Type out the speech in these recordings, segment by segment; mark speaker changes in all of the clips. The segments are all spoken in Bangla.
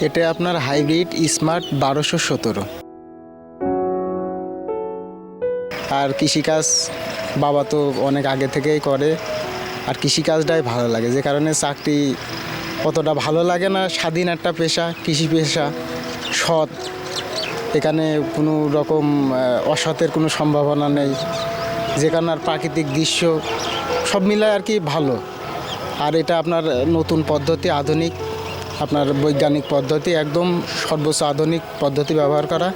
Speaker 1: এটা আপনার হাইব্রিড স্মার্ট 1217। আর কৃষিকাজ বাবা তো অনেক আগে থেকেই করে, আর কৃষিকাজটাই ভালো লাগে, যে কারণে চাকরি অতটা ভালো লাগে না। স্বাধীন একটা পেশা, কৃষি পেশা, সৎ, এখানে কোনো রকম অসতের কোনো সম্ভাবনা নেই, যেখানে আর প্রাকৃতিক দৃশ্য সব মিলায় আর কি ভালো। আর এটা আপনার নতুন পদ্ধতি, আধুনিক আপনার বৈজ্ঞানিক পদ্ধতি, একদম সর্বোচ্চ আধুনিক পদ্ধতি ব্যবহার করা।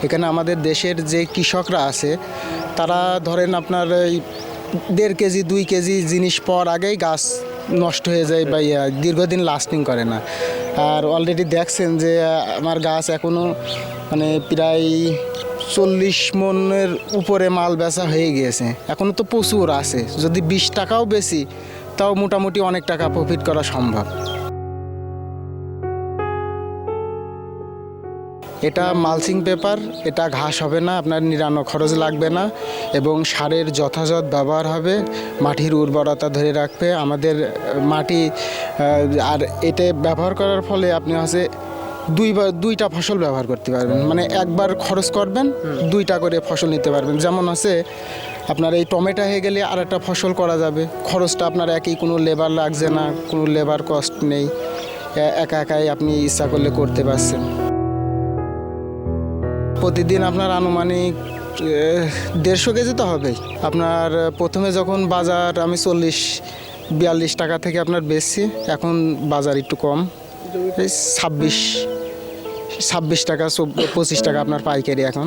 Speaker 1: এখানে আমাদের দেশের যে কৃষকরা আছে তারা ধরেন আপনার এই 1.5 কেজি 2 কেজি জিনিস পাওয়ার আগেই গাছ নষ্ট হয়ে যায় বা দীর্ঘদিন লাস্টিং করে না। আর অলরেডি দেখছেন যে আমার গাছ এখনও মানে প্রায় 40 মনের উপরে মাল বেচা হয়ে গিয়েছে, এখনও তো প্রচুর আছে। যদি 20 টাকাও বেশি তাও মোটামুটি অনেক টাকা প্রফিট করা সম্ভব। এটা মালচিং পেপার, এটা ঘাস হবে না, আপনার নিরানো খরচ লাগবে না, এবং সারের যথাযথ ব্যবহার হবে, মাটির উর্বরতা ধরে রাখবে আমাদের মাটি। আর এটা ব্যবহার করার ফলে আপনি হচ্ছে দুইটা ফসল ব্যবহার করতে পারবেন, মানে একবার খরচ করবেন 2টা করে ফসল নিতে পারবেন। যেমন আছে আপনার এই টমেটো হয়ে গেলে আর একটা ফসল করা যাবে, খরচটা আপনার একই, কোনো লেবার লাগছে না, কোনো লেবার কস্ট নেই, একা একাই আপনি ইচ্ছা করলে করতে পারছেন। প্রতিদিন আপনার আনুমানিক 150 কেজি তো হবেই। আপনার প্রথমে যখন বাজার আমি 40-42 টাকা থেকে আপনার বেচছি, এখন বাজার একটু কম, এই 26 টাকা 25 টাকা আপনার পাইকারি এখন।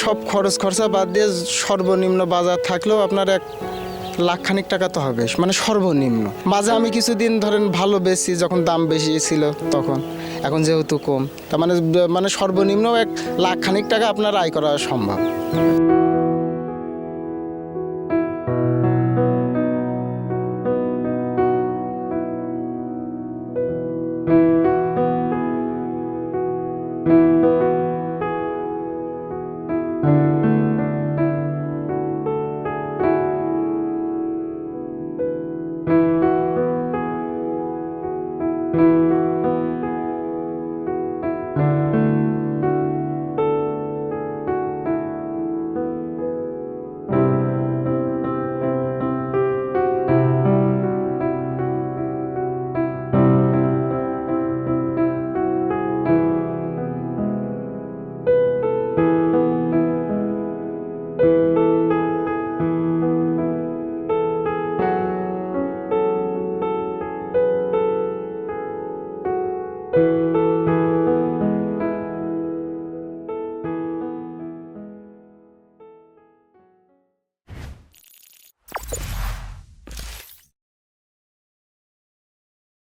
Speaker 1: সব খরচ খরচা বাদ দিয়ে সর্বনিম্ন বাজার থাকলেও আপনার 1 লাখ খানিক টাকা তো হবে, মানে সর্বনিম্ন। মাঝে আমি কিছুদিন ধরেন ভালো বেশি, যখন দাম বেশি ছিল তখন, এখন যেহেতু কম, তার মানে সর্বনিম্ন 1 লাখ খানিক টাকা আপনার আয় করা সম্ভব।